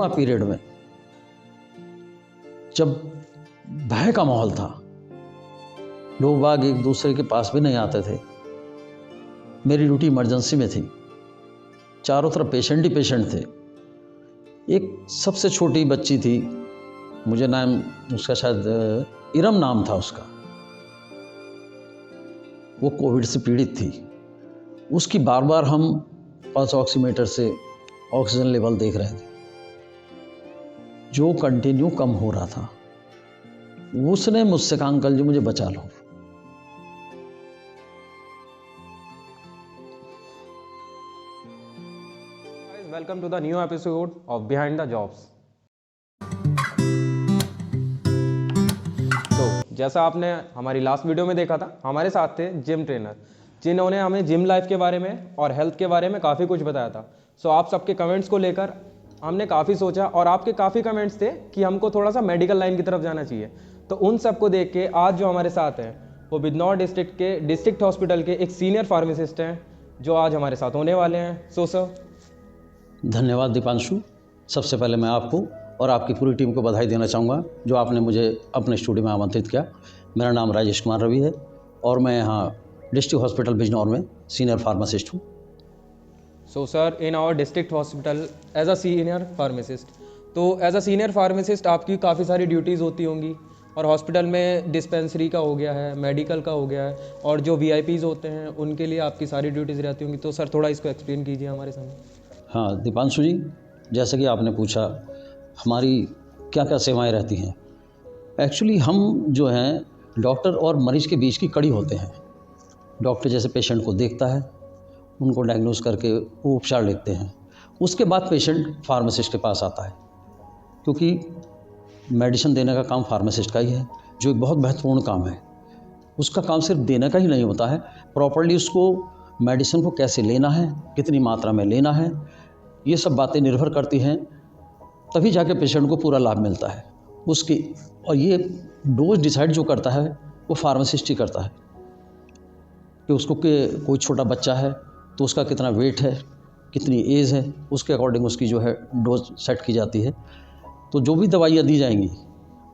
Corona period में जब भय का माहौल था, लोग बाग एक दूसरे के पास भी नहीं आते थे, मेरी ड्यूटी इमरजेंसी में थी, चारों तरफ पेशेंट ही पेशेंट थे। एक सबसे छोटी बच्ची थी, मुझे नाम उसका शायद इरम नाम था उसका, वो कोविड से पीड़ित थी। उसकी बार बार हम पल्स ऑक्सीमीटर से ऑक्सीजन लेवल देख रहे थे, जो कंटिन्यू कम हो रहा था। उसने मुझसे कहा, अंकल जी मुझे बचा लो। Welcome to the new episode of behind the jobs. तो जैसा आपने हमारी लास्ट वीडियो में देखा था, हमारे साथ थे जिम ट्रेनर, जिन्होंने हमें जिम लाइफ के बारे में और हेल्थ के बारे में काफ़ी कुछ बताया था। सो आप सबके कमेंट्स को लेकर हमने काफ़ी सोचा और आपके काफ़ी कमेंट्स थे कि हमको थोड़ा सा मेडिकल लाइन की तरफ जाना चाहिए। तो उन सबको देख के आज जो हमारे साथ हैं वो बिजनौर डिस्ट्रिक्ट के डिस्ट्रिक्ट हॉस्पिटल के एक सीनियर फार्मासिस्ट हैं, जो आज हमारे साथ होने वाले हैं। सो सर, धन्यवाद दीपांशु। सबसे पहले मैं आपको और आपकी पूरी टीम को बधाई देना चाहूँगा जो आपने मुझे अपने स्टूडियो में आमंत्रित किया। मेरा नाम राजेश कुमार रवि है और मैं यहाँ डिस्ट्रिक्ट हॉस्पिटल बिजनौर में सीनियर फार्मासिस्ट हूँ। So sir, in our district hospital as a senior pharmacist, तो एज अ सीनियर फार्मासिस्ट आपकी काफ़ी सारी ड्यूटीज़ होती होंगी और हॉस्पिटल में डिस्पेंसरी का हो गया है, मेडिकल का हो गया है और जो वीआईपीज़ होते हैं उनके लिए आपकी सारी ड्यूटीज़ रहती होंगी। तो सर थोड़ा इसको एक्सप्लेन कीजिए हमारे सामने। हाँ दीपांशु जी, जैसे कि आपने पूछा हमारी क्या क्या सेवाएं रहती हैं। एक्चुअली हम जो हैं डॉक्टर और मरीज के बीच की कड़ी होते हैं। डॉक्टर जैसे पेशेंट को देखता है, उनको डायग्नोज करके वो उपचार लिखते हैं, उसके बाद पेशेंट फार्मासिस्ट के पास आता है, क्योंकि मेडिसिन देने का काम फार्मासिस्ट का ही है, जो एक बहुत महत्वपूर्ण काम है। उसका काम सिर्फ देने का ही नहीं होता है, प्रॉपर्ली उसको मेडिसिन को कैसे लेना है, कितनी मात्रा में लेना है, ये सब बातें निर्भर करती हैं, तभी जाके पेशेंट को पूरा लाभ मिलता है उसकी। और ये डोज डिसाइड जो करता है वो फार्मासिस्ट ही करता है कि उसको कोई छोटा बच्चा है तो उसका कितना वेट है, कितनी एज है, उसके अकॉर्डिंग उसकी जो है डोज सेट की जाती है। तो जो भी दवाइयाँ दी जाएंगी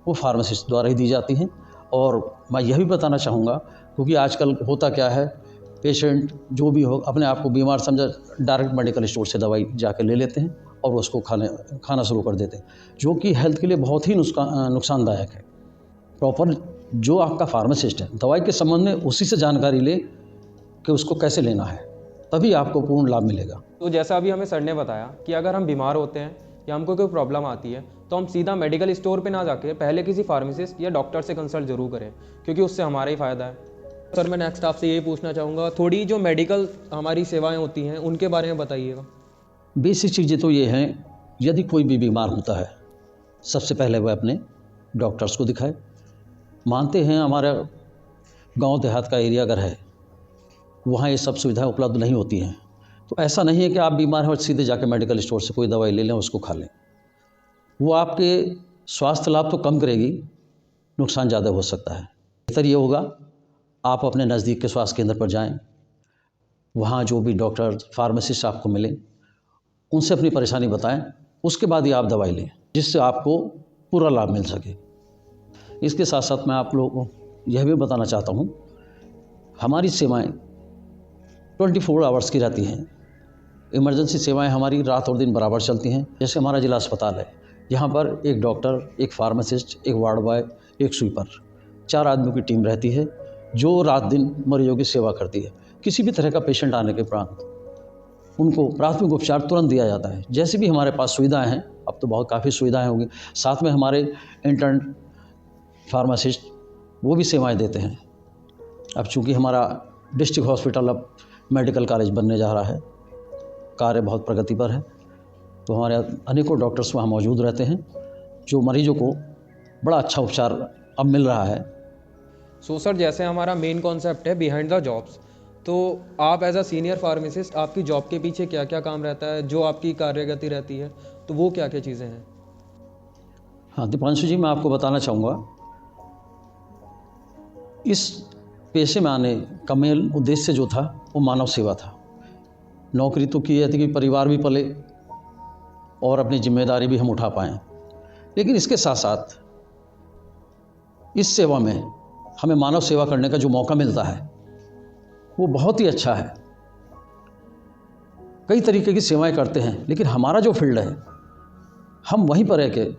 वो फार्मासिस्ट द्वारा ही दी जाती हैं। और मैं यह भी बताना चाहूँगा, क्योंकि आजकल होता क्या है, पेशेंट जो भी हो अपने आप को बीमार समझा डायरेक्ट मेडिकल स्टोर से दवाई जाके ले लेते हैं और उसको खाना शुरू कर देते हैं, जो कि हेल्थ के लिए बहुत ही नुकसानदायक है। प्रॉपर जो आपका फार्मासिस्ट है दवाई के संबंध में उसी से जानकारी ले कि उसको कैसे लेना है, तभी आपको पूर्ण लाभ मिलेगा। तो जैसा अभी हमें सर ने बताया कि अगर हम बीमार होते हैं या हमको कोई प्रॉब्लम आती है तो हम सीधा मेडिकल स्टोर पे ना जाके पहले किसी फार्मासिस्ट या डॉक्टर से कंसल्ट जरूर करें, क्योंकि उससे हमारा ही फ़ायदा है। सर मैं नेक्स्ट आपसे यही पूछना चाहूँगा, थोड़ी जो मेडिकल हमारी सेवाएं होती हैं उनके बारे में बताइएगा। बेसिक चीज़ें तो ये हैं, यदि कोई भी बीमार होता है सबसे पहले वह अपने डॉक्टर्स को दिखाए। मानते हैं हमारा गांव देहात का एरिया अगर है, वहाँ ये सब सुविधाएं उपलब्ध नहीं होती हैं, तो ऐसा नहीं है कि आप बीमार हो सीधे जाके मेडिकल स्टोर से कोई दवाई ले लें उसको खा लें। वो आपके स्वास्थ्य लाभ तो कम करेगी, नुकसान ज़्यादा हो सकता है। बेहतर ये होगा आप अपने नज़दीक के स्वास्थ्य केंद्र पर जाएं, वहाँ जो भी डॉक्टर फार्मासिस्ट आपको मिले उनसे अपनी परेशानी बताएं, उसके बाद ही आप दवाई लें, जिससे आपको पूरा लाभ मिल सके। इसके साथ साथ मैं आप लोगों को यह भी बताना चाहता हूँ, हमारी सेवाएं 24 आवर्स की रहती हैं। इमरजेंसी सेवाएं हमारी रात और दिन बराबर चलती हैं। जैसे हमारा जिला अस्पताल है, यहाँ पर एक डॉक्टर, एक फार्मासिस्ट, एक वार्ड बॉय, एक स्वीपर, 4 आदमियों की टीम रहती है जो रात दिन मरीजों की सेवा करती है। किसी भी तरह का पेशेंट आने के उपरांत उनको प्राथमिक उपचार तुरंत दिया जाता है। जैसे भी हमारे पास सुविधाएं हैं, अब तो बहुत काफ़ी सुविधाएं होंगी, साथ में हमारे इंटर्न फार्मासिस्ट वो भी सेवाएं देते हैं। अब चूँकि हमारा डिस्ट्रिक्ट हॉस्पिटल अब मेडिकल कॉलेज बनने जा रहा है, कार्य बहुत प्रगति पर है, तो हमारे अनेकों डॉक्टर्स वहाँ मौजूद रहते हैं, जो मरीजों को बड़ा अच्छा उपचार अब मिल रहा है। सो सर, जैसे हमारा मेन कॉन्सेप्ट है बिहाइंड द जॉब्स, तो आप एज अ सीनियर फार्मासिस्ट आपकी जॉब के पीछे क्या क्या काम रहता है, जो आपकी कार्यगति रहती है, तो वो क्या क्या चीज़ें हैं? हाँ दीपांशु जी, मैं आपको बताना चाहूँगा, इस पेशे में आने का मेन उद्देश्य जो था वो मानव सेवा था। नौकरी तो की थी कि परिवार भी पले और अपनी जिम्मेदारी भी हम उठा पाएँ। लेकिन इसके साथ साथ इस सेवा में हमें मानव सेवा करने का जो मौका मिलता है वो बहुत ही अच्छा है। कई तरीके की सेवाएं करते हैं, लेकिन हमारा जो फील्ड है, हम वहीं पर है कि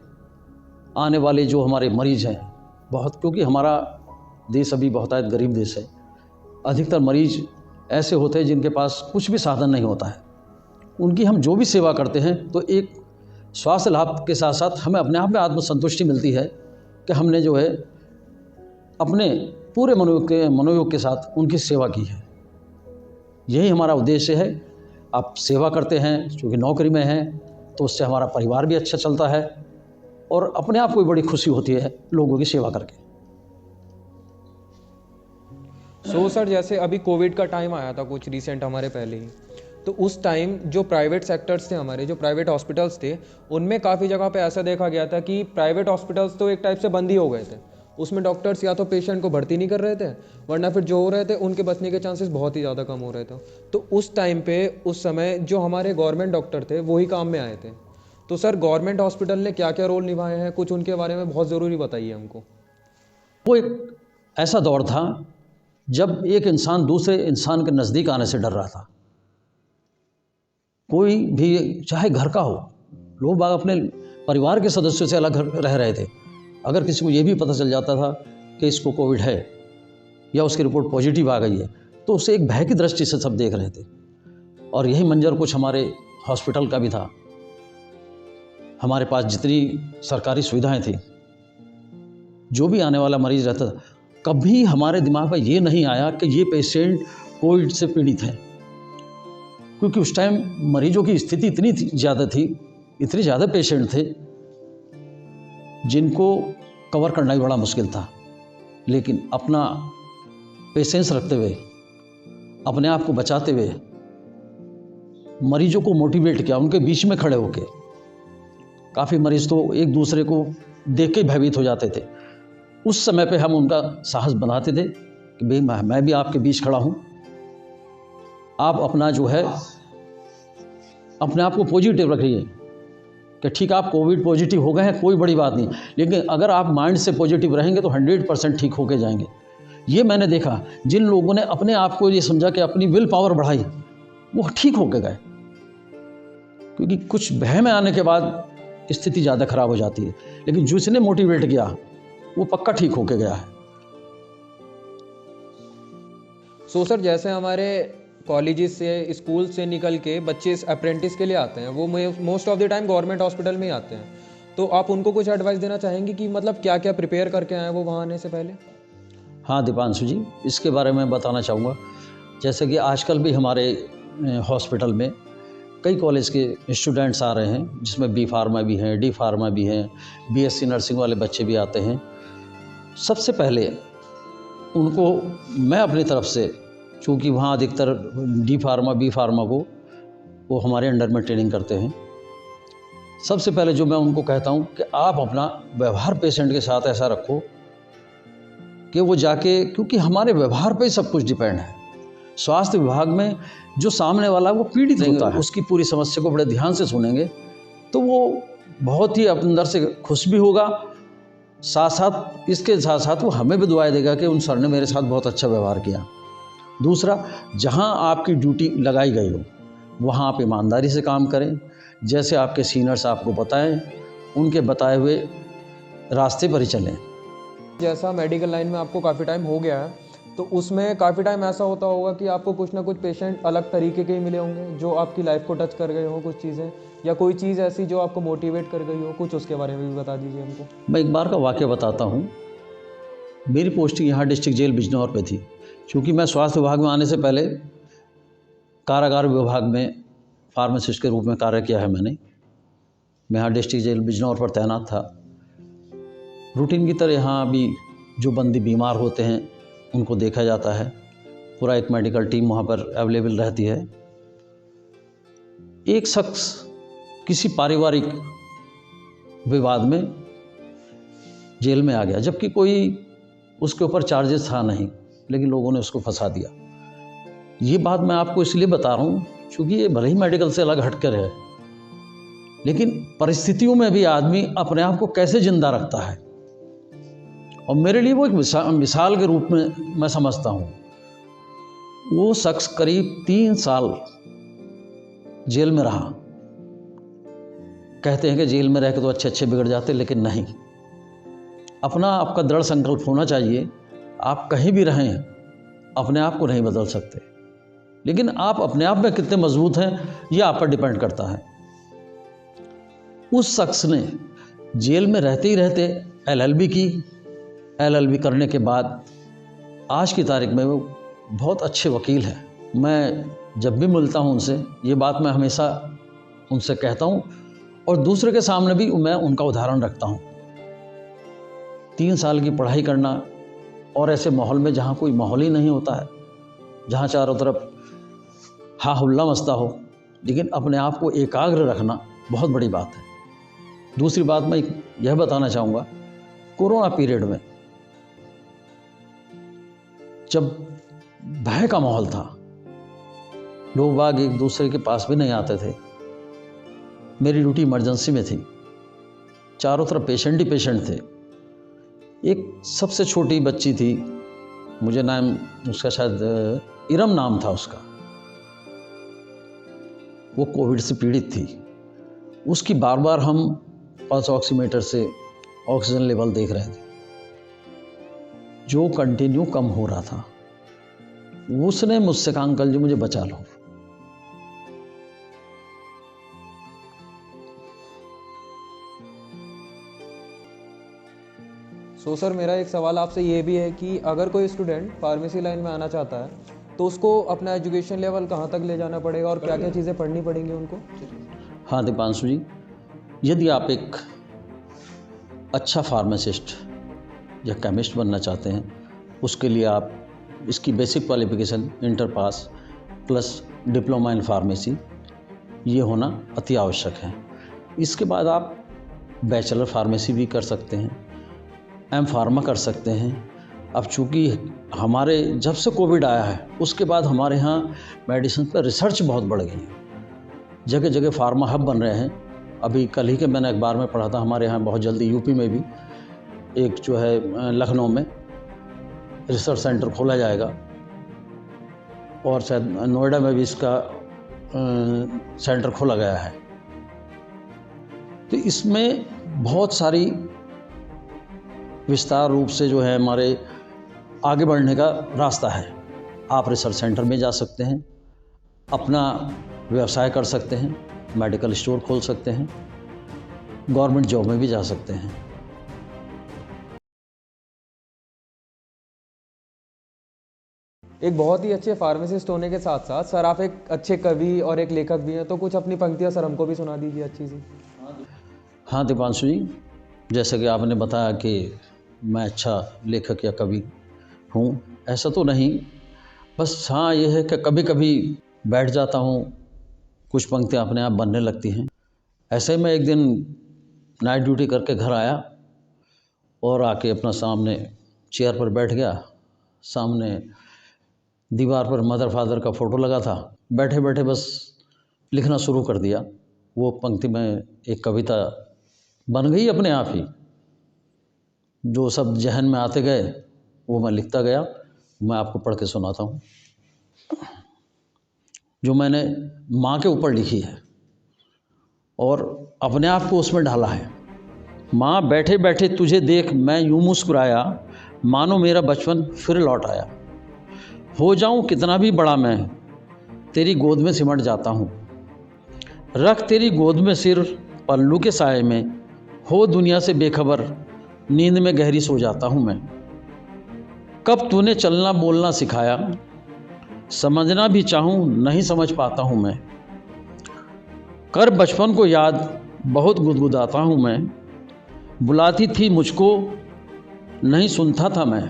आने वाले जो हमारे मरीज़ हैं बहुत, क्योंकि हमारा देश अभी बहुतायत गरीब देश है, अधिकतर मरीज़ ऐसे होते हैं जिनके पास कुछ भी साधन नहीं होता है। उनकी हम जो भी सेवा करते हैं तो एक स्वास्थ्य लाभ के साथ साथ हमें अपने आप में आत्मसंतुष्टि मिलती है कि हमने जो है अपने पूरे मनोयोग के साथ उनकी सेवा की है। यही हमारा उद्देश्य है। आप सेवा करते हैं, क्योंकि नौकरी में हैं, तो उससे हमारा परिवार भी अच्छा चलता है और अपने आप को भी बड़ी खुशी होती है लोगों की सेवा करके। सर जैसे अभी कोविड का टाइम आया था कुछ रिसेंट हमारे पहले ही, तो उस टाइम जो प्राइवेट सेक्टर्स थे, हमारे जो प्राइवेट हॉस्पिटल्स थे, उनमें काफ़ी जगह पे ऐसा देखा गया था कि प्राइवेट हॉस्पिटल्स तो एक टाइप से बंद ही हो गए थे। उसमें डॉक्टर्स या तो पेशेंट को भर्ती नहीं कर रहे थे, वरना फिर जो हो रहे थे उनके बचने के चांसेस बहुत ही ज़्यादा कम हो रहे थे। तो उस टाइम पे उस समय जो हमारे गवर्नमेंट डॉक्टर थे वही काम में आए थे। तो सर गवर्नमेंट हॉस्पिटल ने क्या क्या रोल निभाए हैं, कुछ उनके बारे में बहुत ज़रूरी बताइए हमको। वो एक ऐसा दौर था जब एक इंसान दूसरे इंसान के नज़दीक आने से डर रहा था। कोई भी, चाहे घर का हो, लोग बाग अपने परिवार के सदस्यों से अलग रह रहे थे। अगर किसी को ये भी पता चल जाता था कि इसको कोविड है या उसकी रिपोर्ट पॉजिटिव आ गई है, तो उसे एक भय की दृष्टि से सब देख रहे थे। और यही मंजर कुछ हमारे हॉस्पिटल का भी था। हमारे पास जितनी सरकारी सुविधाएं थी, जो भी आने वाला मरीज रहता था, कभी हमारे दिमाग में ये नहीं आया कि ये पेशेंट कोविड से पीड़ित है, क्योंकि उस टाइम मरीजों की स्थिति इतनी ज़्यादा थी, इतने ज़्यादा पेशेंट थे जिनको कवर करना ही बड़ा मुश्किल था। लेकिन अपना पेशेंस रखते हुए, अपने आप को बचाते हुए, मरीजों को मोटिवेट किया, उनके बीच में खड़े होके। काफ़ी मरीज तो एक दूसरे को देख के भयभीत हो जाते थे। उस समय पे हम उनका साहस बनाते थे कि भाई मैं भी आपके बीच खड़ा हूँ, आप अपना जो है अपने आप को पॉजिटिव रखिए कि ठीक आप कोविड पॉजिटिव हो गए हैं, कोई बड़ी बात नहीं, लेकिन अगर आप माइंड से पॉजिटिव रहेंगे तो 100% ठीक होके जाएंगे। ये मैंने देखा, जिन लोगों ने अपने आप को ये समझा कि अपनी विल पावर बढ़ाई, वो ठीक होके गए। क्योंकि कुछ भय में आने के बाद स्थिति ज़्यादा खराब हो जाती है, लेकिन जिसने मोटिवेट किया वो पक्का ठीक होके गया है। सर जैसे हमारे कॉलेजेस से, स्कूल से निकल के बच्चे अप्रेंटिस के लिए आते हैं, वो most of the time government hospital में ही आते हैं, तो आप उनको कुछ एडवाइस देना चाहेंगे कि मतलब क्या क्या प्रिपेयर करके आए वो वहाँ आने से पहले? हाँ दीपांशु जी, इसके बारे में बताना चाहूँगा। जैसे कि आजकल भी हमारे हॉस्पिटल में कई कॉलेज के स्टूडेंट्स आ रहे हैं, जिसमें बी फार्मा भी हैं, डी फार्मा भी हैं, बीएससी नर्सिंग वाले बच्चे भी आते हैं। सबसे पहले उनको मैं अपनी तरफ से, चूँकि वहाँ अधिकतर डी फार्मा बी फार्मा को वो हमारे अंडर में ट्रेनिंग करते हैं, सबसे पहले जो मैं उनको कहता हूँ कि आप अपना व्यवहार पेशेंट के साथ ऐसा रखो कि वो जाके, क्योंकि हमारे व्यवहार पे ही सब कुछ डिपेंड है। स्वास्थ्य विभाग में जो सामने वाला वो पीड़ित होता है, उसकी पूरी समस्या को बड़े ध्यान से सुनेंगे तो वो बहुत ही अंदर से खुश भी होगा। इसके साथ साथ वो हमें भी दुआएं देगा कि उन सर ने मेरे साथ बहुत अच्छा व्यवहार किया। दूसरा, जहाँ आपकी ड्यूटी लगाई गई हो वहाँ आप ईमानदारी से काम करें। जैसे आपके सीनियर्स आपको बताएं, उनके बताए हुए रास्ते पर ही चलें। जैसा मेडिकल लाइन में आपको काफ़ी टाइम हो गया है, तो उसमें काफ़ी टाइम ऐसा होता होगा कि आपको कुछ ना कुछ पेशेंट अलग तरीके के ही मिले होंगे जो आपकी लाइफ को टच कर गए हो, कुछ चीज़ें, या कोई चीज़ ऐसी जो आपको मोटिवेट कर गई हो, कुछ उसके बारे में भी बता दीजिए हमको। मैं एक बार का वाक़या बताता हूँ। मेरी पोस्टिंग यहाँ डिस्ट्रिक्ट जेल बिजनौर पे थी। क्योंकि मैं स्वास्थ्य विभाग में आने से पहले कारागार विभाग में फार्मासिस्ट के रूप में कार्य किया है मैंने। मैं यहाँ डिस्ट्रिक्ट जेल बिजनौर पर तैनात था। रूटीन की तरह यहाँ भी जो बंदी बीमार होते हैं उनको देखा जाता है। पूरा एक मेडिकल टीम वहाँ पर अवेलेबल रहती है। एक शख्स किसी पारिवारिक विवाद में जेल में आ गया, जबकि कोई उसके ऊपर चार्जेस था नहीं, लेकिन लोगों ने उसको फंसा दिया। ये बात मैं आपको इसलिए बता रहा हूँ क्योंकि ये भले ही मेडिकल से अलग हटकर है, लेकिन परिस्थितियों में भी आदमी अपने आप को कैसे जिंदा रखता है, और मेरे लिए वो एक मिसाल के रूप में मैं समझता हूँ। वो शख्स करीब 3 साल जेल में रहा। कहते हैं कि जेल में रह के तो अच्छे अच्छे बिगड़ जाते, लेकिन नहीं, अपना आपका दृढ़ संकल्प होना चाहिए। आप कहीं भी रहें, अपने आप को नहीं बदल सकते, लेकिन आप अपने आप में कितने मजबूत हैं ये आप पर डिपेंड करता है। उस शख्स ने जेल में रहते ही रहते LLB की। LLB करने के बाद आज की तारीख में वो बहुत अच्छे वकील हैं। मैं जब भी मिलता हूँ उनसे, ये बात मैं हमेशा उनसे कहता हूँ और दूसरे के सामने भी मैं उनका उदाहरण रखता हूँ। 3 साल की पढ़ाई करना और ऐसे माहौल में जहाँ कोई माहौल ही नहीं होता है, जहाँ चारों तरफ हा हुल्ला मचता हो, लेकिन अपने आप को एकाग्र रखना बहुत बड़ी बात है। दूसरी बात मैं यह बताना चाहूँगा, कोरोना पीरियड में जब भय का माहौल था, लोग बाग एक दूसरे के पास भी नहीं आते थे। मेरी ड्यूटी इमरजेंसी में थी, चारों तरफ पेशेंट ही पेशेंट थे। एक सबसे छोटी बच्ची थी, मुझे नाम उसका शायद इरम नाम था उसका, वो कोविड से पीड़ित थी। उसकी बार बार हम पल्स ऑक्सीमीटर से ऑक्सीजन लेवल देख रहे थे, जो कंटिन्यू कम हो रहा था। उसने मुझसे कहा, अंकल जी मुझे बचा लो। सर मेरा एक सवाल आपसे ये भी है कि अगर कोई स्टूडेंट फार्मेसी लाइन में आना चाहता है तो उसको अपना एजुकेशन लेवल कहाँ तक ले जाना पड़ेगा और क्या क्या चीज़ें पढ़नी पड़ेंगी उनको? हाँ दीपांशु जी, यदि आप एक अच्छा फार्मासिस्ट या केमिस्ट बनना चाहते हैं, उसके लिए आप इसकी basic qualification inter pass plus diploma in pharmacy ये होना अति आवश्यक है। इसके बाद आप बैचलर फार्मेसी भी कर सकते हैं, M फार्मा कर सकते हैं। अब चूँकि हमारे जब से कोविड आया है उसके बाद हमारे यहाँ मेडिसिन पर रिसर्च बहुत बढ़ गई है, जगह जगह फार्मा हब बन रहे हैं। अभी कल ही के मैंने अखबार में पढ़ा था, हमारे यहाँ बहुत जल्दी यूपी में भी एक जो है लखनऊ में रिसर्च सेंटर खोला जाएगा, और शायद नोएडा में भी इसका सेंटर खोला गया है। तो इसमें बहुत सारी विस्तार रूप से जो है हमारे आगे बढ़ने का रास्ता है। आप रिसर्च सेंटर में जा सकते हैं, अपना व्यवसाय कर सकते हैं, मेडिकल स्टोर खोल सकते हैं, गवर्नमेंट जॉब में भी जा सकते हैं। एक बहुत ही अच्छे फार्मासिस्ट होने के साथ साथ सर आप एक अच्छे कवि और एक लेखक भी हैं, तो कुछ अपनी पंक्तियां सर हमको भी सुना दीजिए अच्छी सी। हाँ दीपांशु जी, जैसे कि आपने बताया कि मैं अच्छा लेखक या कवि हूँ, ऐसा तो नहीं, बस हाँ ये है कि कभी कभी बैठ जाता हूँ, कुछ पंक्तियाँ अपने आप बनने लगती हैं। ऐसे में एक दिन नाइट ड्यूटी करके घर आया और आके अपना सामने चेयर पर बैठ गया। सामने दीवार पर मदर फादर का फ़ोटो लगा था, बैठे बैठे बस लिखना शुरू कर दिया। वो पंक्ति में एक कविता बन गई अपने आप ही, जो सब जहन में आते गए वो मैं लिखता गया। मैं आपको पढ़ के सुनाता हूँ, जो मैंने माँ के ऊपर लिखी है और अपने आप को उसमें ढाला है। माँ बैठे बैठे तुझे देख मैं यूँ मुस्कुराया, मानो मेरा बचपन फिर लौट आया। हो जाऊँ कितना भी बड़ा मैं, तेरी गोद में सिमट जाता हूँ। रख तेरी गोद में सिर पल्लू के साए में, हो दुनिया से बेखबर नींद में गहरी सो जाता हूँ मैं। कब तूने चलना बोलना सिखाया, समझना भी चाहूँ नहीं समझ पाता हूँ मैं। कर बचपन को याद बहुत गुदगुदाता हूँ मैं। बुलाती थी मुझको नहीं सुनता था मैं,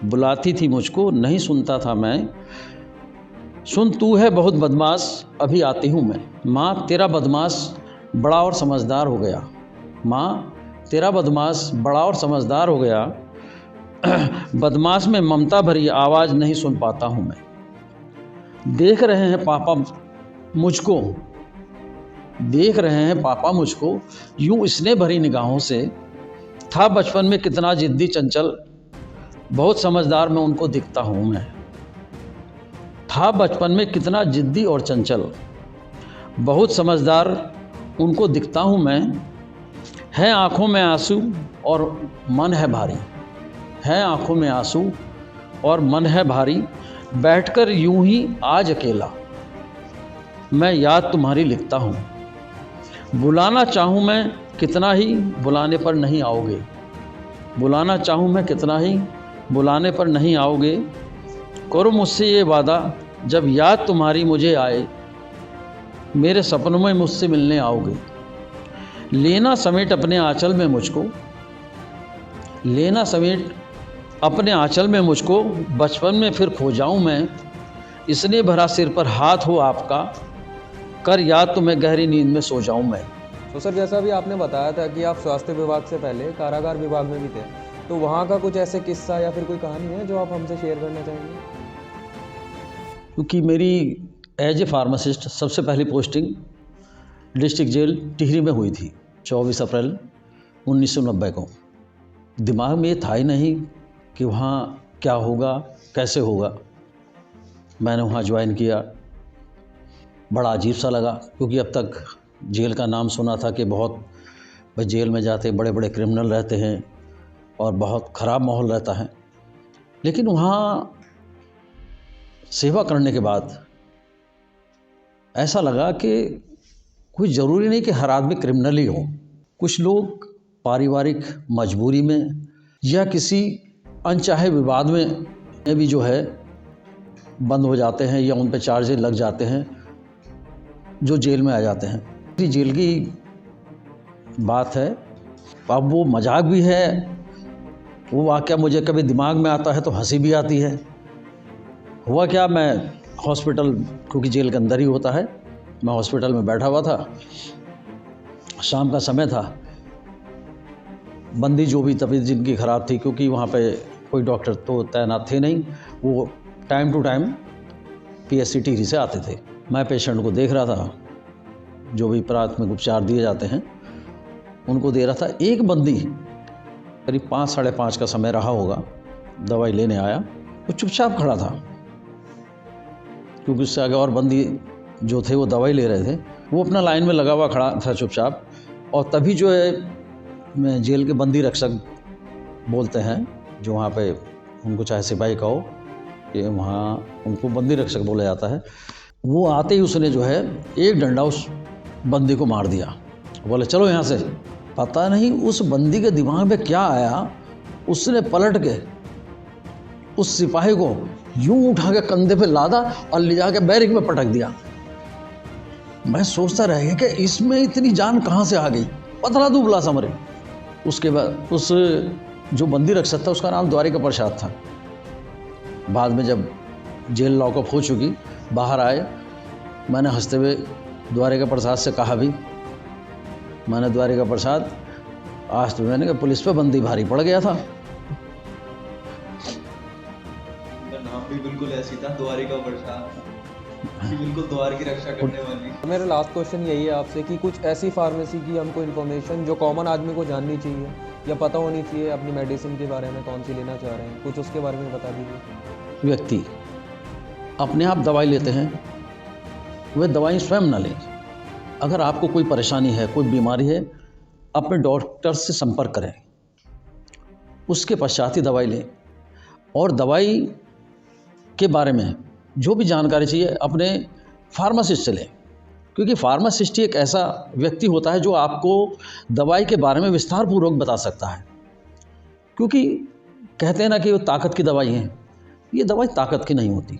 बुलाती थी मुझको नहीं सुनता था मैं। सुन तू है बहुत बदमाश अभी आती हूँ मैं। माँ तेरा बदमाश बड़ा और समझदार हो गया, माँ तेरा बदमाश बड़ा और समझदार हो गया। बदमाश में ममता भरी आवाज़ नहीं सुन पाता हूँ मैं। देख रहे हैं पापा मुझको देख रहे हैं पापा मुझको यूं स्नेह भरी निगाहों से। था बचपन में कितना जिद्दी चंचल, बहुत समझदार मैं उनको दिखता हूँ मैं। था बचपन में कितना जिद्दी और चंचल, बहुत समझदार उनको दिखता हूँ मैं। है आँखों में आंसू और मन है भारी, है आँखों में आंसू और मन है भारी। बैठकर यूं ही आज अकेला मैं याद तुम्हारी लिखता हूँ। बुलाना चाहूँ मैं कितना ही, बुलाने पर नहीं आओगे। बुलाना चाहूँ मैं कितना ही, बुलाने पर नहीं आओगे। करो मुझसे ये वादा, जब याद तुम्हारी मुझे आए, मेरे सपनों में मुझसे मिलने आओगे। लेना समेट अपने आंचल में मुझको, लेना समेट अपने आंचल में मुझको। बचपन में फिर खो जाऊँ मैं, इसने भरा सिर पर हाथ हो आपका, कर याद तो मैं गहरी नींद में सो जाऊँ मैं। तो सर, जैसा भी आपने बताया था कि आप स्वास्थ्य विभाग से पहले कारागार विभाग में भी थे, तो वहाँ का कुछ ऐसे किस्सा या फिर कोई कहानी है जो आप हमसे शेयर करना चाहेंगे? क्योंकि मेरी एज ए फार्मासिस्ट सबसे पहली पोस्टिंग डिस्ट्रिक्ट जेल टिहरी में हुई थी 24 अप्रैल 1990 को। दिमाग में ये था ही नहीं कि वहाँ क्या होगा, कैसे होगा। मैंने वहाँ ज्वाइन किया, बड़ा अजीब सा लगा, क्योंकि अब तक जेल का नाम सुना था कि बहुत भाई जेल में जाते बड़े बड़े क्रिमिनल रहते हैं और बहुत ख़राब माहौल रहता है। लेकिन वहाँ सेवा करने के बाद ऐसा लगा कि कोई ज़रूरी नहीं कि हर आदमी क्रिमिनल ही हो। कुछ लोग पारिवारिक मजबूरी में या किसी अनचाहे विवाद में भी जो है बंद हो जाते हैं या उन पर चार्जेस लग जाते हैं, जो जेल में आ जाते हैं। जेल की बात है, अब वो मजाक भी है। वो वाक़या मुझे कभी दिमाग में आता है तो हंसी भी आती है। हुआ क्या, मैं हॉस्पिटल, क्योंकि जेल के अंदर ही होता है, मैं हॉस्पिटल में बैठा हुआ था। शाम का समय था। बंदी जो भी तबीयत जिनकी ख़राब थी, क्योंकि वहाँ पे कोई डॉक्टर तो तैनात थे नहीं, वो time to time PSC Tehri से आते थे। मैं पेशेंट को देख रहा था, जो भी प्राथमिक उपचार दिए जाते हैं उनको दे रहा था। एक बंदी करीब 5 साढ़े 5 का समय रहा होगा, दवाई लेने आया। वो चुपचाप खड़ा था, क्योंकि उससे आगे और बंदी जो थे वो दवाई ले रहे थे। वो अपना लाइन में लगा हुआ खड़ा था चुपचाप। और तभी जो है, मैं जेल के बंदी रक्षक बोलते हैं, जो वहाँ पे उनको चाहे सिपाही कहो, कि वहाँ उनको बंदी रक्षक बोला जाता है। वो आते ही उसने जो है एक डंडा उस बंदी को मार दिया। बोले चलो यहाँ से। पता नहीं उस बंदी के दिमाग में क्या आया, उसने पलट के उस सिपाही को यूं उठा के कंधे पे लादा और ले जाके बैरिक में पटक दिया। मैं सोचता रह गया कि इसमें इतनी जान कहाँ से आ गई, पतला दुबला समरे। उसके बाद उस जो बंदी रक्षक था उसका नाम द्वारिका प्रसाद था। बाद में जब जेल लॉकअप हो चुकी, बाहर आए, मैंने हंसते हुए द्वारिका प्रसाद से कहा भी, मैंने द्वारिका प्रसाद, आज तो मैंने कहा पुलिस पे बंदी भारी पड़ गया था। नाम भी बिल्कुल ऐसी था, द्वारिका प्रसाद, बिल्कुल द्वार की रक्षा करने वाली। मेरा लास्ट क्वेश्चन यही है आपसे कि कुछ ऐसी फार्मेसी की हमको इन्फॉर्मेशन जो कॉमन आदमी को जाननी चाहिए या पता होनी चाहिए अपनी मेडिसिन के बारे में, कौन सी लेना चाह रहे हैं, कुछ उसके बारे में बता दीजिए। व्यक्ति अपने आप दवाई लेते हैं, वे दवाई स्वयं न लें। अगर आपको कोई परेशानी है, कोई बीमारी है, अपने डॉक्टर से संपर्क करें, उसके पश्चात ही दवाई लें। और दवाई के बारे में जो भी जानकारी चाहिए अपने फार्मासिस्ट से लें, क्योंकि फार्मासिस्ट ही एक ऐसा व्यक्ति होता है जो आपको दवाई के बारे में विस्तार पूर्वक बता सकता है। क्योंकि कहते हैं ना कि वो ताकत की दवाई है, ये दवाई ताकत की नहीं होती।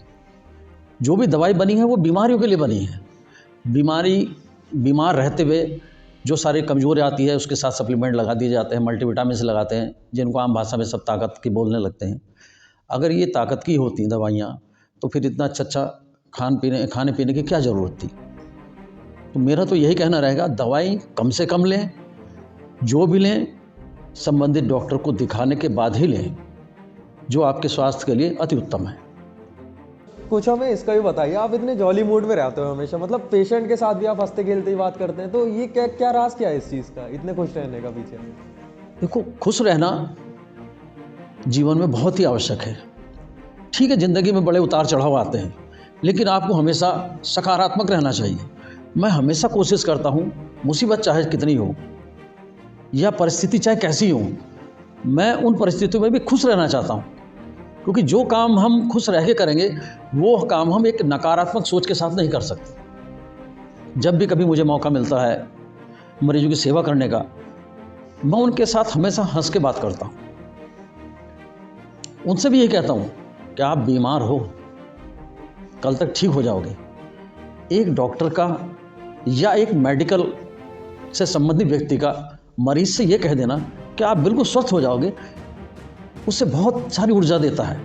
जो भी दवाई बनी है वो बीमारियों के लिए बनी है। बीमार रहते हुए जो सारी कमज़ोरी आती है उसके साथ सप्लीमेंट लगा दिए जाते हैं, मल्टीविटामिन लगाते हैं, जिनको आम भाषा में सब ताकत की बोलने लगते हैं। अगर ये ताकत की होती दवाइयाँ तो फिर इतना अच्छा खाने पीने की क्या ज़रूरत थी। तो मेरा तो यही कहना रहेगा, दवाई कम से कम लें, जो भी लें संबंधित डॉक्टर को दिखाने के बाद ही लें, जो आपके स्वास्थ्य के लिए अति उत्तम है। कुछ हमें इसका भी बताइए, आप इतने जॉली मूड में रहते हो हमेशा, मतलब पेशेंट के साथ भी आप हंसते खेलते ही बात करते हैं, तो ये क्या क्या राज क्या है इस चीज़ का, इतने खुश रहने का पीछे? देखो, खुश रहना जीवन में बहुत ही आवश्यक है। ठीक है, ज़िंदगी में बड़े उतार चढ़ाव आते हैं, लेकिन आपको हमेशा सकारात्मक रहना चाहिए। मैं हमेशा कोशिश करता हूँ, मुसीबत चाहे कितनी हो या परिस्थिति चाहे कैसी हो, मैं उन परिस्थितियों में भी खुश रहना चाहता हूँ, क्योंकि जो काम हम खुश रह के करेंगे वो काम हम एक नकारात्मक सोच के साथ नहीं कर सकते। जब भी कभी मुझे मौका मिलता है मरीजों की सेवा करने का, मैं उनके साथ हमेशा हंस के बात करता हूँ। उनसे भी यही कहता हूँ कि आप बीमार हो, कल तक ठीक हो जाओगे। एक डॉक्टर का या एक मेडिकल से संबंधित व्यक्ति का मरीज से ये कह देना कि आप बिल्कुल स्वस्थ हो जाओगे, उससे बहुत सारी ऊर्जा देता है,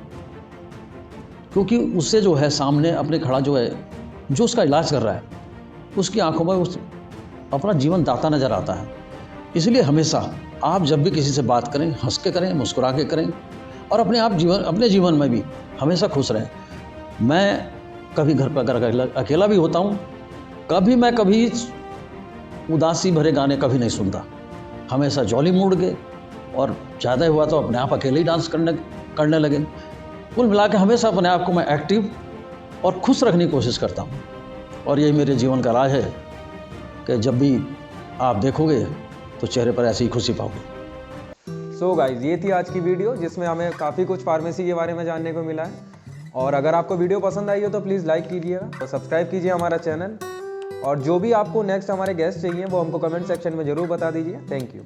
क्योंकि उससे जो है सामने अपने खड़ा जो है, जो उसका इलाज कर रहा है, उसकी आंखों में उस अपना जीवन दाता नज़र आता है। इसलिए हमेशा आप जब भी किसी से बात करें, हंस के करें, मुस्कुरा के करें, और अपने जीवन में भी हमेशा खुश रहें। मैं कभी घर पर अगर अकेला भी होता हूँ, कभी उदासी भरे गाने कभी नहीं सुनता, हमेशा जॉली मूड के, और ज़्यादा हुआ तो अपने आप अकेले ही डांस करने लगे। कुल मिला के हमेशा अपने आप को मैं एक्टिव और खुश रखने की कोशिश करता हूँ, और यही मेरे जीवन का राज है कि जब भी आप देखोगे तो चेहरे पर ऐसी ही खुशी पाओगे। सो गाइज, ये थी आज की वीडियो जिसमें हमें काफ़ी कुछ फार्मेसी के बारे में जानने को मिला है। और अगर आपको वीडियो पसंद आई हो तो प्लीज़ लाइक कीजिएगा और सब्सक्राइब कीजिए हमारा चैनल। और जो भी आपको नेक्स्ट हमारे गेस्ट चाहिए वो हमको कमेंट सेक्शन में ज़रूर बता दीजिए। Thank you.